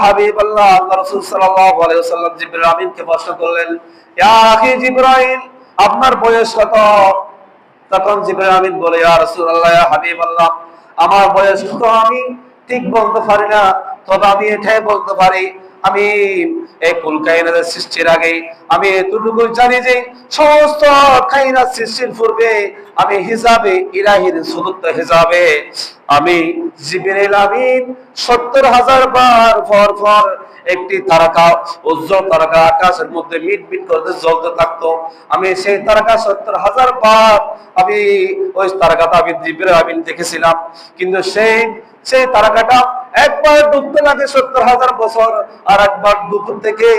হাবিবাল্লাহ, আল্লাহ রাসূল সাল্লাল্লাহু আলাইহি ওয়াসাল্লাম জিবরাইল আমিনকে প্রশ্ন করলেন, ইয়া আখি জিবরাইল, আপনার বয়স কত? তখন জিবরাইল আমিন বলে, ইয়া রাসূলুল্লাহ, ইয়া হাবিবাল্লাহ, আমার বয়স কত আমি ঠিক বলতে পারি না, তবে আমি এটাই বলতে পারি, আমি এই কুল কায়নাতের সৃষ্টির আগে আমি এতটুকু জানি যে সমস্ত কায়নাত সৃষ্টির পূর্বে আমি হিসাবে ইলাহির চতুর্থ হিসাবে আমি জিবরাইল আমিন ৭০,০০০ বার পর পর একটি তারকা, উজ্জ্বল তারকা আকাশের মধ্যে মিট মিট করে জ্বলতে থাকতো, আমি সেই তারকা ৭০,০০০ বার আমি ওই তারকাটা আমি জিবরাইল আমিন দেখেছিলাম। কিন্তু সেই তারকাটা একবার ডুবতে লাগে ৭০,০০০ বছর, আর একবার ডুব থেকে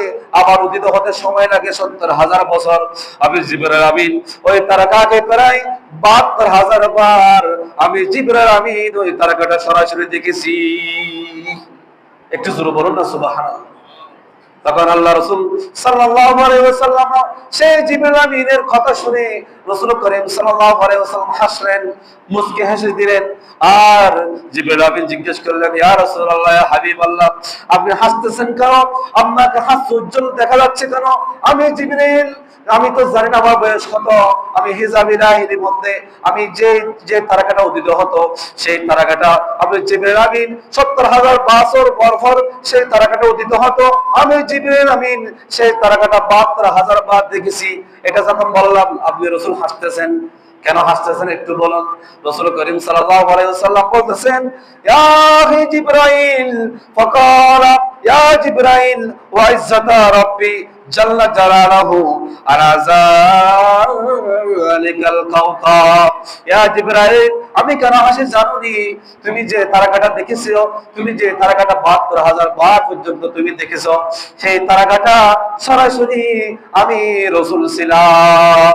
আবার উদিত হতে সময় লাগে ৭০,০০০ বছর। আমি জিবরাইল আমিন ওই তারকাকে প্রায় ৭২,০০০ বার আমি জিবরাইল আমিন ওই তারকাটা সরাসরি দেখেছি। একটু জোরে বলুন না সুবহানাল্লাহ। তখন আল্লাহ রাসূল সাল্লাল্লাহু আলাইহি ওয়াসাল্লাম সেই জিবরাইল আমিনের কথা শুনে রাসূল করিম সাল্লাল্লাহু আলাইহি ওয়াসাল্লাম হাসলেন, মুস্কি হেসে দিলেন। আর জিবরাইল আমিন জিজ্ঞেস করলেন, ইয়া রাসূলুল্লাহ, ইয়া হাবিবাল্লাহ, আপনি হাসতেছেন কেন? আপনাকে হাস্য উজ্জ্বল দেখা যাচ্ছে কেন? আমি জিবরাইল, আমি তো জানি না আমার বয়স কত। আমি হিজাব ইলাহির মধ্যে আমি যে তারকাটা উদিত হতো সেই তারকাটা আমি জিবরাইল আমিন ৭০,০০০ বছর পর সেই তারকাটা উদিত হতো, আমি জিবরাইল আমিন সেই তারকাটা ৭২,০০০ বার দেখেছি। এটা যখন বললাম আপনি রাসূল হাসতেছেন কেন? হাসতেছেন একটু বলুন। রাসূল করিম সাল্লাল্লাহু আলাইহি ওয়াসাল্লাম বলতেছেন, ইয়া হে জিবরাইল, ফাকালা ইয়া জিবরাইল ওয়া ইজ্জাতা রাব্বি জাল্লা জালালুহু আলা যালিকাল কাওকাব, ইয়া জিবরাইল, আমি কেন হাসি জানোনি? তুমি যে তারকাটা দেখেছো, তুমি যে তারকাটা ৭২,০০০ বার পর্যন্ত তুমি দেখেছো, সেই তারকাটা সরাসরি আমি রাসূল ছিলাম।